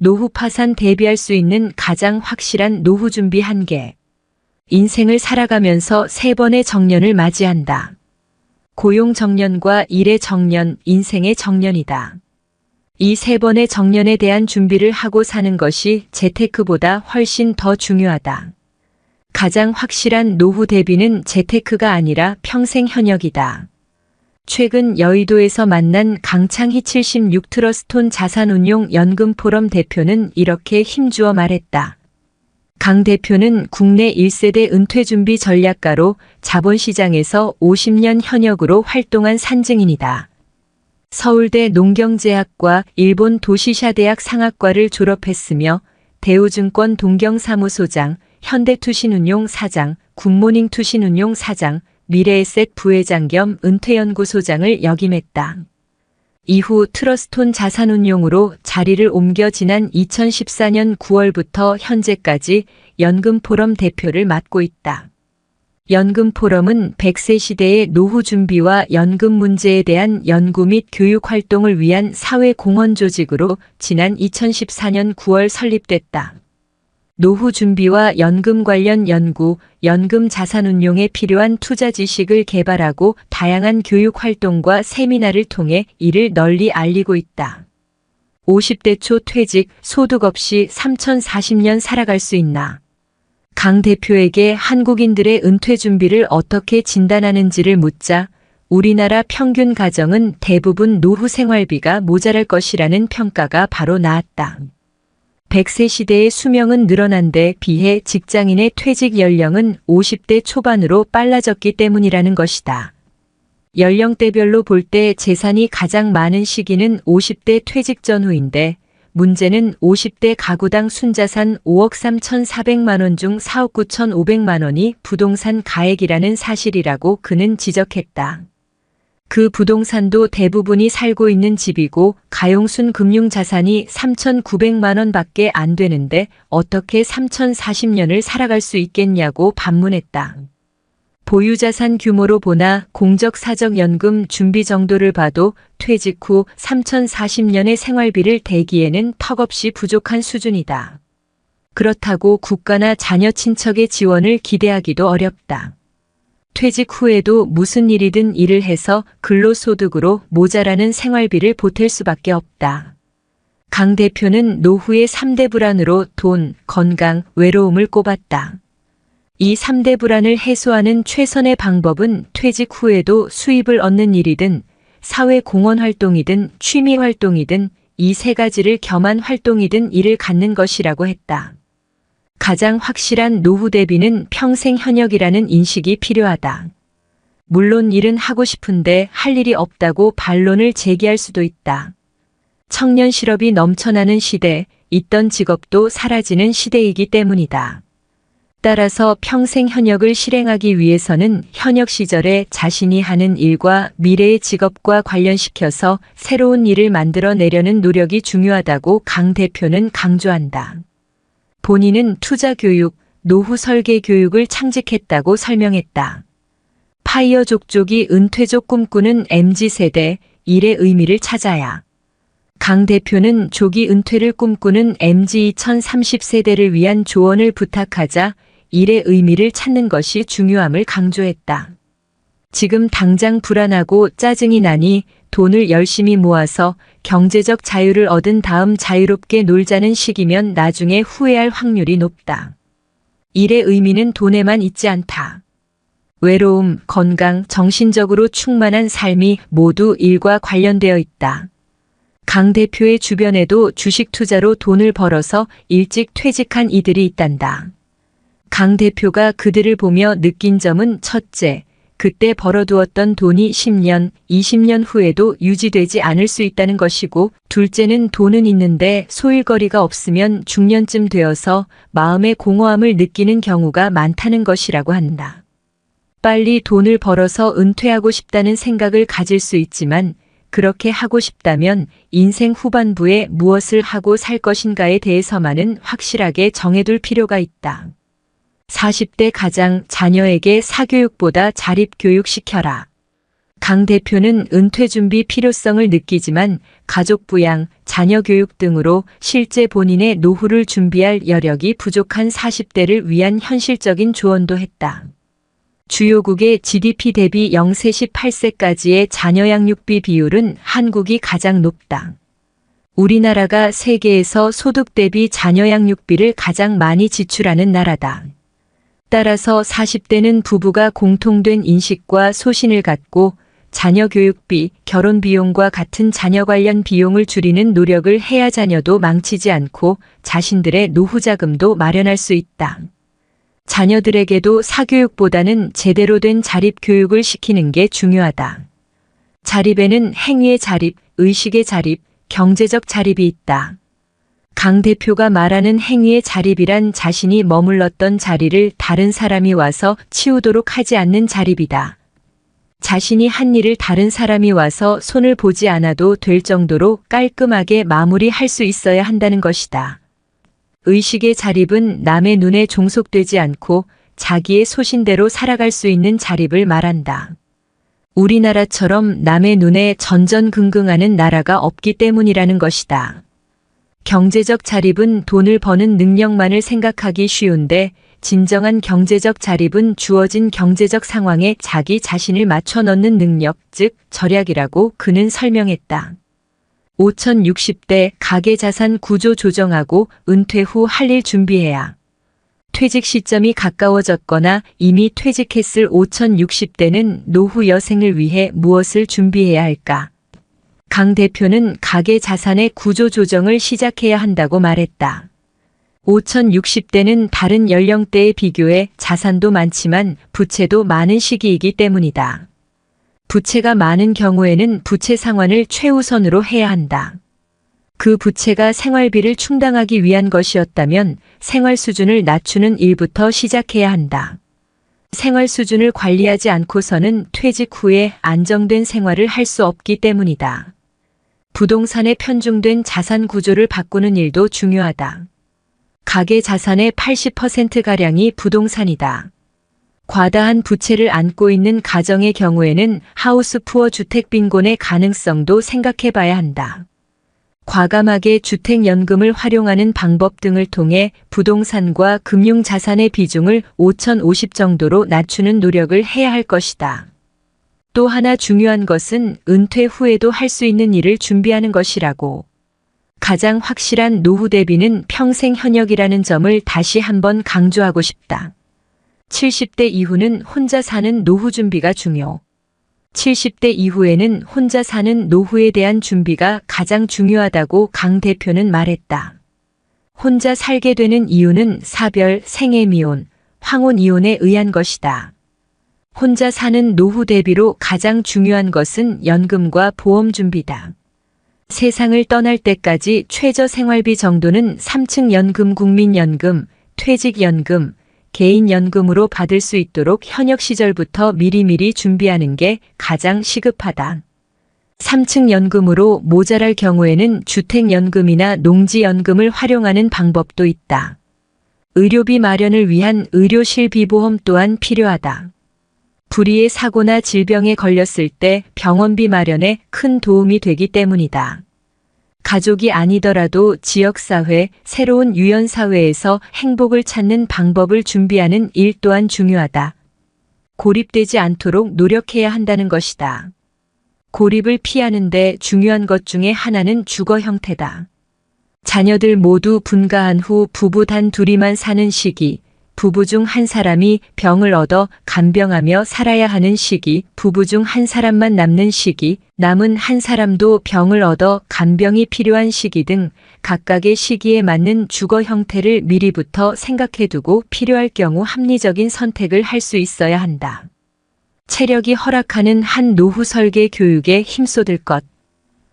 노후 파산 대비할 수 있는 가장 확실한 노후 준비 1개. 인생을 살아가면서 3번의 정년을 맞이한다. 고용 정년과 일의 정년, 인생의 정년이다. 이 3번의 정년에 대한 준비를 하고 사는 것이 재테크보다 훨씬 더 중요하다. 가장 확실한 노후 대비는 재테크가 아니라 평생 현역이다. 최근 여의도에서 만난 강창희 76 트러스톤 자산운용 연금 포럼 대표는 이렇게 힘주어 말했다. 강 대표는 국내 1세대 은퇴준비 전략가로 자본시장에서 50년 현역으로 활동한 산증인이다. 서울대 농경제학과 일본 도시샤대학 상학과를 졸업했으며 대우증권 동경사무소장, 현대투신운용 사장, 굿모닝 투신운용 사장, 미래에셋 부회장 겸 은퇴연구소장을 역임했다. 이후 트러스톤 자산운용으로 자리를 옮겨 지난 2014년 9월부터 현재까지 연금포럼 대표를 맡고 있다. 연금포럼은 100세 시대의 노후 준비와 연금 문제에 대한 연구 및 교육 활동을 위한 사회공헌 조직으로 지난 2014년 9월 설립됐다. 노후 준비와 연금 관련 연구, 연금 자산운용에 필요한 투자 지식을 개발하고 다양한 교육 활동과 세미나를 통해 이를 널리 알리고 있다. 50대 초 퇴직, 소득 없이 3040년 살아갈 수 있나? 강 대표에게 한국인들의 은퇴 준비를 어떻게 진단하는지를 묻자 우리나라 평균 가정은 대부분 노후 생활비가 모자랄 것이라는 평가가 바로 나왔다. 100세 시대의 수명은 늘어난 데 비해 직장인의 퇴직 연령은 50대 초반으로 빨라졌기 때문이라는 것이다. 연령대별로 볼 때 재산이 가장 많은 시기는 50대 퇴직 전후인데 문제는 50대 가구당 순자산 5억 3,400만 원 중 4억 9,500만 원이 부동산 가액이라는 사실이라고 그는 지적했다. 그 부동산도 대부분이 살고 있는 집이고 가용순 금융자산이 3,900만 원 밖에 안 되는데 어떻게 3,040년을 살아갈 수 있겠냐고 반문했다. 보유자산 규모로 보나 공적사적연금 준비 정도를 봐도 퇴직 후 3,040년의 생활비를 대기에는 턱없이 부족한 수준이다. 그렇다고 국가나 자녀 친척의 지원을 기대하기도 어렵다. 퇴직 후에도 무슨 일이든 일을 해서 근로소득으로 모자라는 생활비를 보탤 수밖에 없다. 강 대표는 노후의 3대 불안으로 돈, 건강, 외로움을 꼽았다. 이 3대 불안을 해소하는 최선의 방법은 퇴직 후에도 수입을 얻는 일이든 사회공헌 활동이든 취미 활동이든 이 3가지를 겸한 활동이든 일을 갖는 것이라고 했다. 가장 확실한 노후 대비는 평생 현역이라는 인식이 필요하다. 물론 일은 하고 싶은데 할 일이 없다고 반론을 제기할 수도 있다. 청년 실업이 넘쳐나는 시대, 있던 직업도 사라지는 시대이기 때문이다. 따라서 평생 현역을 실행하기 위해서는 현역 시절에 자신이 하는 일과 미래의 직업과 관련시켜서 새로운 일을 만들어내려는 노력이 중요하다고 강 대표는 강조한다. 본인은 투자 교육, 노후 설계 교육을 창직했다고 설명했다. 파이어 족족이 은퇴족 꿈꾸는 MZ세대, 일의 의미를 찾아야. 강 대표는 조기 은퇴를 꿈꾸는 MZ 2030세대를 위한 조언을 부탁하자 일의 의미를 찾는 것이 중요함을 강조했다. 지금 당장 불안하고 짜증이 나니 돈을 열심히 모아서 경제적 자유를 얻은 다음 자유롭게 놀자는 시기면 나중에 후회할 확률이 높다. 일의 의미는 돈에만 있지 않다. 외로움, 건강, 정신적으로 충만한 삶이 모두 일과 관련되어 있다. 강 대표의 주변에도 주식 투자로 돈을 벌어서 일찍 퇴직한 이들이 있단다. 강 대표가 그들을 보며 느낀 점은 첫째, 그때 벌어두었던 돈이 10년, 20년 후에도 유지되지 않을 수 있다는 것이고 둘째는 돈은 있는데 소일거리가 없으면 중년쯤 되어서 마음의 공허함을 느끼는 경우가 많다는 것이라고 한다. 빨리 돈을 벌어서 은퇴하고 싶다는 생각을 가질 수 있지만 그렇게 하고 싶다면 인생 후반부에 무엇을 하고 살 것인가에 대해서만은 확실하게 정해둘 필요가 있다. 40대 가장 자녀에게 사교육보다 자립교육 시켜라. 강 대표는 은퇴 준비 필요성을 느끼지만 가족 부양, 자녀 교육 등으로 실제 본인의 노후를 준비할 여력이 부족한 40대를 위한 현실적인 조언도 했다. 주요국의 GDP 대비 0세 18세까지의 자녀 양육비 비율은 한국이 가장 높다. 우리나라가 세계에서 소득 대비 자녀 양육비를 가장 많이 지출하는 나라다. 따라서 40대는 부부가 공통된 인식과 소신을 갖고 자녀 교육비, 결혼 비용과 같은 자녀 관련 비용을 줄이는 노력을 해야 자녀도 망치지 않고 자신들의 노후 자금도 마련할 수 있다. 자녀들에게도 사교육보다는 제대로 된 자립 교육을 시키는 게 중요하다. 자립에는 행위의 자립, 의식의 자립, 경제적 자립이 있다. 강 대표가 말하는 행위의 자립이란 자신이 머물렀던 자리를 다른 사람이 와서 치우도록 하지 않는 자립이다. 자신이 한 일을 다른 사람이 와서 손을 보지 않아도 될 정도로 깔끔하게 마무리할 수 있어야 한다는 것이다. 의식의 자립은 남의 눈에 종속되지 않고 자기의 소신대로 살아갈 수 있는 자립을 말한다. 우리나라처럼 남의 눈에 전전긍긍하는 나라가 없기 때문이라는 것이다. 경제적 자립은 돈을 버는 능력만을 생각하기 쉬운데 진정한 경제적 자립은 주어진 경제적 상황에 자기 자신을 맞춰 넣는 능력, 즉 절약이라고 그는 설명했다. 5060대 가계자산 구조 조정하고 은퇴 후 할 일 준비해야. 퇴직 시점이 가까워졌거나 이미 퇴직했을 5060대는 노후 여생을 위해 무엇을 준비해야 할까? 강 대표는 가계자산의 구조 조정을 시작해야 한다고 말했다. 5060대는 다른 연령대에 비교해 자산도 많지만 부채도 많은 시기이기 때문이다. 부채가 많은 경우에는 부채 상환을 최우선으로 해야 한다. 그 부채가 생활비를 충당하기 위한 것이었다면 생활 수준을 낮추는 일부터 시작해야 한다. 생활 수준을 관리하지 않고서는 퇴직 후에 안정된 생활을 할 수 없기 때문이다. 부동산에 편중된 자산 구조를 바꾸는 일도 중요하다. 가계 자산의 80%가량이 부동산이다. 과다한 부채를 안고 있는 가정의 경우에는 하우스푸어 주택 빈곤의 가능성도 생각해 봐야 한다. 과감하게 주택연금을 활용하는 방법 등을 통해 부동산과 금융자산의 비중을 5050 정도로 낮추는 노력을 해야 할 것이다. 또 하나 중요한 것은 은퇴 후에도 할 수 있는 일을 준비하는 것이라고. 가장 확실한 노후 대비는 평생 현역이라는 점을 다시 한번 강조하고 싶다. 70대 이후는 혼자 사는 노후 준비가 중요. 70대 이후에는 혼자 사는 노후에 대한 준비가 가장 중요하다고 강 대표는 말했다. 혼자 살게 되는 이유는 사별, 생애미혼, 황혼이혼에 의한 것이다. 혼자 사는 노후 대비로 가장 중요한 것은 연금과 보험 준비다. 세상을 떠날 때까지 최저 생활비 정도는 3층 연금, 국민연금, 퇴직연금, 개인연금으로 받을 수 있도록 현역 시절부터 미리미리 준비하는 게 가장 시급하다. 3층 연금으로 모자랄 경우에는 주택연금이나 농지연금을 활용하는 방법도 있다. 의료비 마련을 위한 의료실비보험 또한 필요하다. 불의의 사고나 질병에 걸렸을 때 병원비 마련에 큰 도움이 되기 때문이다. 가족이 아니더라도 지역사회, 새로운 유연사회에서 행복을 찾는 방법을 준비하는 일 또한 중요하다. 고립되지 않도록 노력해야 한다는 것이다. 고립을 피하는데 중요한 것 중에 하나는 주거 형태다. 자녀들 모두 분가한 후 부부 단 둘이만 사는 시기, 부부 중 한 사람이 병을 얻어 간병하며 살아야 하는 시기, 부부 중 한 사람만 남는 시기, 남은 한 사람도 병을 얻어 간병이 필요한 시기 등 각각의 시기에 맞는 주거 형태를 미리부터 생각해두고 필요할 경우 합리적인 선택을 할 수 있어야 한다. 체력이 허락하는 한 노후 설계 교육에 힘쏟을 것.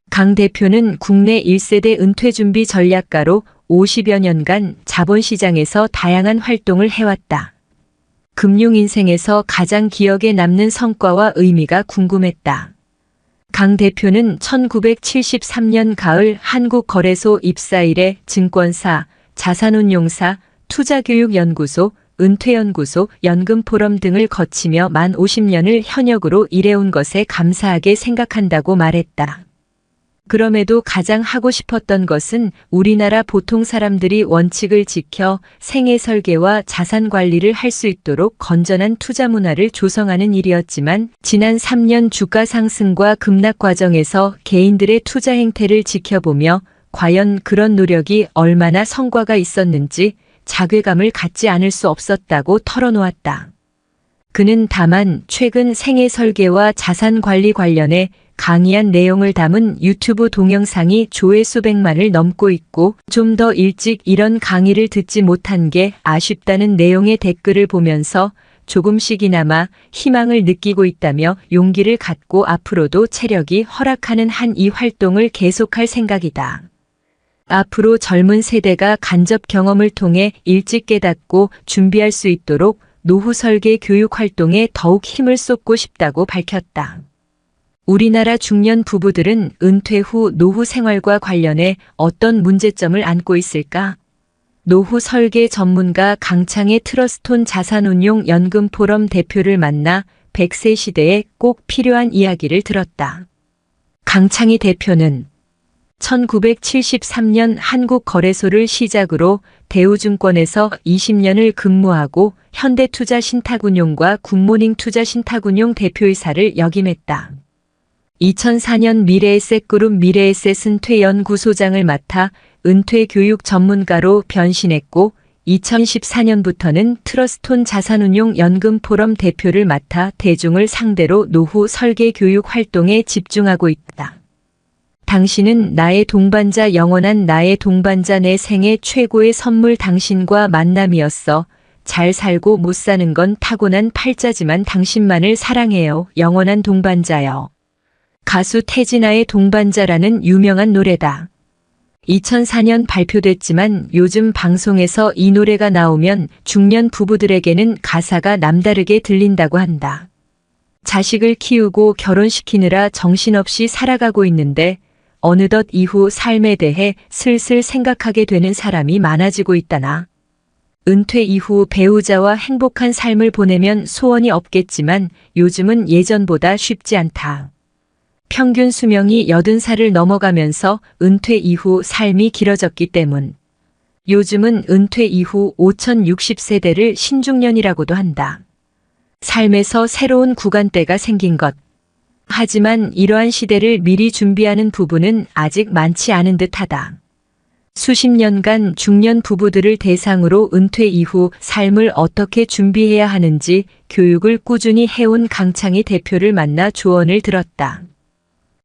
강 대표는 국내 1세대 은퇴준비 전략가로 50여 년간 자본시장에서 다양한 활동을 해왔다. 금융인생에서 가장 기억에 남는 성과와 의미가 궁금했다. 강 대표는 1973년 가을 한국거래소 입사 이래 증권사, 자산운용사, 투자교육연구소, 은퇴연구소, 연금포럼 등을 거치며 만 50년을 현역으로 일해온 것에 감사하게 생각한다고 말했다. 그럼에도 가장 하고 싶었던 것은 우리나라 보통 사람들이 원칙을 지켜 생애 설계와 자산 관리를 할 수 있도록 건전한 투자 문화를 조성하는 일이었지만 지난 3년 주가 상승과 급락 과정에서 개인들의 투자 행태를 지켜보며 과연 그런 노력이 얼마나 성과가 있었는지 자괴감을 갖지 않을 수 없었다고 털어놓았다. 그는 다만 최근 생애 설계와 자산 관리 관련해 강의한 내용을 담은 유튜브 동영상이 조회수 100만을 넘고 있고 좀 더 일찍 이런 강의를 듣지 못한 게 아쉽다는 내용의 댓글을 보면서 조금씩이나마 희망을 느끼고 있다며 용기를 갖고 앞으로도 체력이 허락하는 한 이 활동을 계속할 생각이다. 앞으로 젊은 세대가 간접 경험을 통해 일찍 깨닫고 준비할 수 있도록 노후 설계 교육 활동에 더욱 힘을 쏟고 싶다고 밝혔다. 우리나라 중년 부부들은 은퇴 후 노후 생활과 관련해 어떤 문제점을 안고 있을까? 노후 설계 전문가 강창의 트러스톤 자산운용 연금 포럼 대표를 만나 100세 시대에 꼭 필요한 이야기를 들었다. 강창희 대표는 1973년 한국거래소를 시작으로 대우증권에서 20년을 근무하고 현대투자신탁운용과 굿모닝 투자신탁운용 대표이사를 역임했다. 2004년 미래에셋그룹 미래에셋은퇴연구소장을 맡아 은퇴교육 전문가로 변신했고 2014년부터는 트러스톤 자산운용 연금포럼 대표를 맡아 대중을 상대로 노후 설계 교육 활동에 집중하고 있다. 당신은 나의 동반자, 영원한 나의 동반자, 내 생애 최고의 선물, 당신과 만남이었어. 잘 살고 못 사는 건 타고난 팔자지만 당신만을 사랑해요. 영원한 동반자여. 가수 태진아의 동반자라는 유명한 노래다. 2004년 발표됐지만 요즘 방송에서 이 노래가 나오면 중년 부부들에게는 가사가 남다르게 들린다고 한다. 자식을 키우고 결혼시키느라 정신없이 살아가고 있는데 어느덧 이후 삶에 대해 슬슬 생각하게 되는 사람이 많아지고 있다나. 은퇴 이후 배우자와 행복한 삶을 보내면 소원이 없겠지만 요즘은 예전보다 쉽지 않다. 평균 수명이 80살을 넘어가면서 은퇴 이후 삶이 길어졌기 때문. 요즘은 은퇴 이후 5060세대를 신중년이라고도 한다. 삶에서 새로운 구간대가 생긴 것. 하지만 이러한 시대를 미리 준비하는 부부는 아직 많지 않은 듯하다. 수십 년간 중년 부부들을 대상으로 은퇴 이후 삶을 어떻게 준비해야 하는지 교육을 꾸준히 해온 강창희 대표를 만나 조언을 들었다.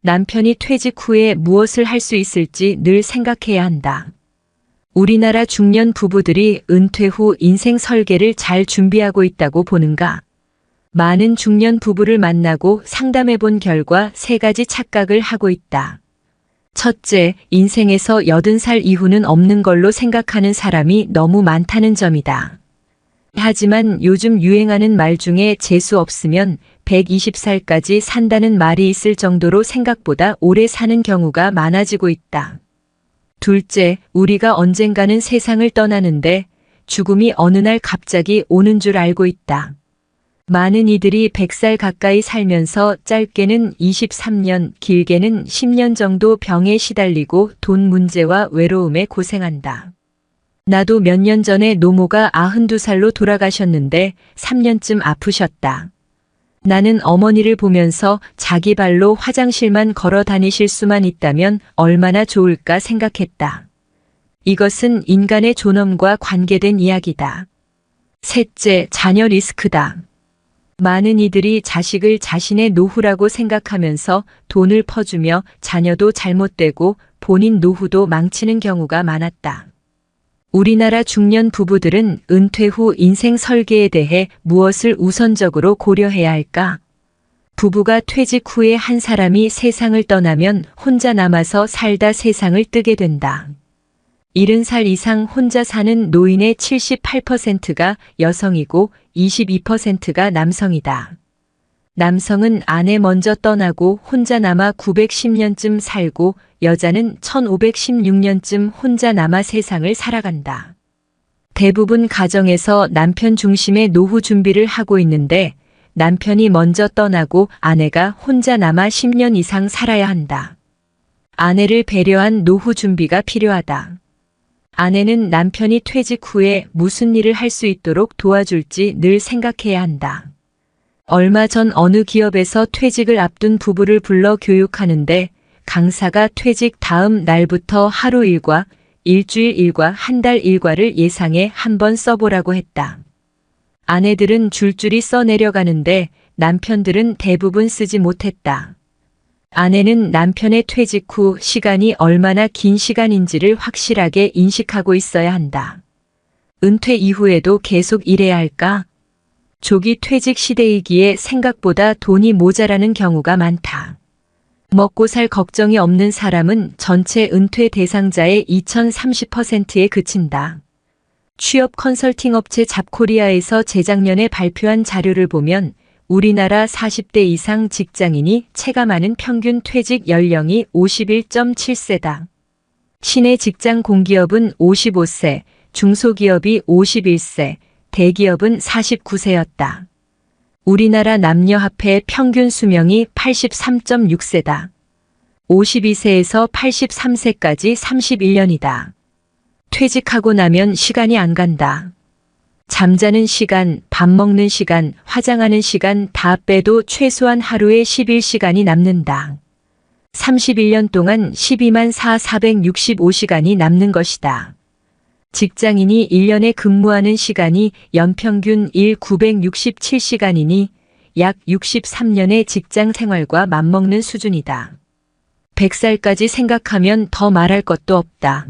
남편이 퇴직 후에 무엇을 할 수 있을지 늘 생각해야 한다. 우리나라 중년 부부들이 은퇴 후 인생 설계를 잘 준비하고 있다고 보는가? 많은 중년 부부를 만나고 상담해 본 결과 3가지 착각을 하고 있다. 첫째, 인생에서 80살 이후는 없는 걸로 생각하는 사람이 너무 많다는 점이다. 하지만 요즘 유행하는 말 중에 재수 없으면 120살까지 산다는 말이 있을 정도로 생각보다 오래 사는 경우가 많아지고 있다. 둘째, 우리가 언젠가는 세상을 떠나는데 죽음이 어느 날 갑자기 오는 줄 알고 있다. 많은 이들이 100살 가까이 살면서 짧게는 23년, 길게는 10년 정도 병에 시달리고 돈 문제와 외로움에 고생한다. 나도 몇 년 전에 노모가 92살로 돌아가셨는데 3년쯤 아프셨다. 나는 어머니를 보면서 자기 발로 화장실만 걸어 다니실 수만 있다면 얼마나 좋을까 생각했다. 이것은 인간의 존엄과 관계된 이야기다. 셋째, 자녀 리스크다. 많은 이들이 자식을 자신의 노후라고 생각하면서 돈을 퍼주며 자녀도 잘못되고 본인 노후도 망치는 경우가 많았다. 우리나라 중년 부부들은 은퇴 후 인생 설계에 대해 무엇을 우선적으로 고려해야 할까? 부부가 퇴직 후에 한 사람이 세상을 떠나면 혼자 남아서 살다 세상을 뜨게 된다. 70살 이상 혼자 사는 노인의 78%가 여성이고 22%가 남성이다. 남성은 아내 먼저 떠나고 혼자 남아 910년쯤 살고 여자는 1516년쯤 혼자 남아 세상을 살아간다. 대부분 가정에서 남편 중심의 노후 준비를 하고 있는데 남편이 먼저 떠나고 아내가 혼자 남아 10년 이상 살아야 한다. 아내를 배려한 노후 준비가 필요하다. 아내는 남편이 퇴직 후에 무슨 일을 할 수 있도록 도와줄지 늘 생각해야 한다. 얼마 전 어느 기업에서 퇴직을 앞둔 부부를 불러 교육하는데 강사가 퇴직 다음 날부터 하루 일과, 일주일 일과, 한 달 일과를 예상해 한번 써보라고 했다. 아내들은 줄줄이 써내려가는데 남편들은 대부분 쓰지 못했다. 아내는 남편의 퇴직 후 시간이 얼마나 긴 시간인지를 확실하게 인식하고 있어야 한다. 은퇴 이후에도 계속 일해야 할까? 조기 퇴직 시대이기에 생각보다 돈이 모자라는 경우가 많다. 먹고 살 걱정이 없는 사람은 전체 은퇴 대상자의 2030%에 그친다. 취업 컨설팅 업체 잡코리아에서 재작년에 발표한 자료를 보면 우리나라 40대 이상 직장인이 체감하는 평균 퇴직 연령이 51.7세다. 시내 직장 공기업은 55세, 중소기업이 51세, 대기업은 49세였다. 우리나라 남녀 합해 평균 수명이 83.6세다. 52세에서 83세까지 31년이다. 퇴직하고 나면 시간이 안 간다. 잠자는 시간, 밥 먹는 시간, 화장하는 시간 다 빼도 최소한 하루에 11시간이 남는다. 31년 동안 124,465시간이 남는 것이다. 직장인이 1년에 근무하는 시간이 연평균 967시간이니 약 63년의 직장 생활과 맞먹는 수준이다. 100살까지 생각하면 더 말할 것도 없다.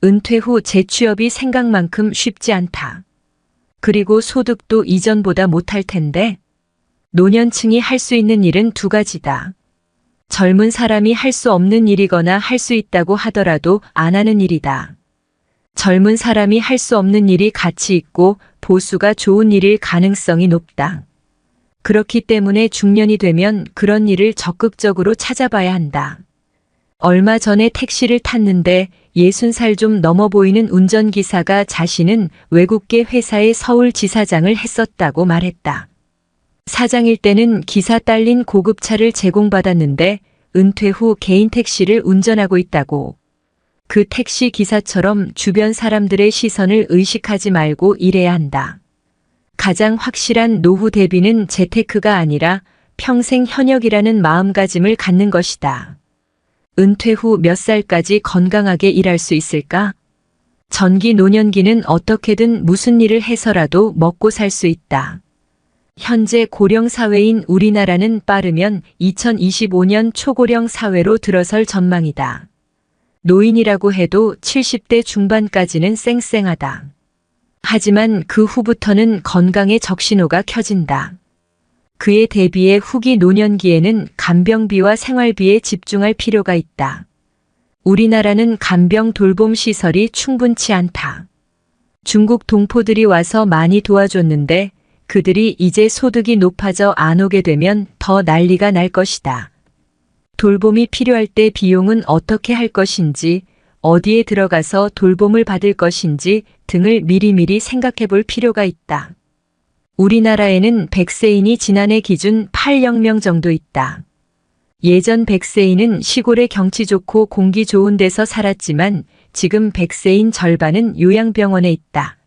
은퇴 후 재취업이 생각만큼 쉽지 않다. 그리고 소득도 이전보다 못할 텐데 노년층이 할 수 있는 일은 두 가지다. 젊은 사람이 할 수 없는 일이거나 할 수 있다고 하더라도 안 하는 일이다. 젊은 사람이 할 수 없는 일이 가치 있고 보수가 좋은 일일 가능성이 높다. 그렇기 때문에 중년이 되면 그런 일을 적극적으로 찾아봐야 한다. 얼마 전에 택시를 탔는데 60살 좀 넘어 보이는 운전기사가 자신은 외국계 회사의 서울지사장을 했었다고 말했다. 사장일 때는 기사 딸린 고급차를 제공받았는데 은퇴 후 개인 택시를 운전하고 있다고. 그 택시 기사처럼 주변 사람들의 시선을 의식하지 말고 일해야 한다. 가장 확실한 노후 대비는 재테크가 아니라 평생 현역이라는 마음가짐을 갖는 것이다. 은퇴 후 몇 살까지 건강하게 일할 수 있을까? 전기 노년기는 어떻게든 무슨 일을 해서라도 먹고 살 수 있다. 현재 고령 사회인 우리나라는 빠르면 2025년 초고령 사회로 들어설 전망이다. 노인이라고 해도 70대 중반까지는 쌩쌩하다. 하지만 그 후부터는 건강의 적신호가 켜진다. 그에 대비해 후기 노년기에는 간병비와 생활비에 집중할 필요가 있다. 우리나라는 간병 돌봄 시설이 충분치 않다. 중국 동포들이 와서 많이 도와줬는데 그들이 이제 소득이 높아져 안 오게 되면 더 난리가 날 것이다. 돌봄이 필요할 때 비용은 어떻게 할 것인지, 어디에 들어가서 돌봄을 받을 것인지 등을 미리미리 생각해 볼 필요가 있다. 우리나라에는 100세인이 지난해 기준 800명 정도 있다. 예전 100세인은 시골에 경치 좋고 공기 좋은 데서 살았지만 지금 100세인 절반은 요양병원에 있다.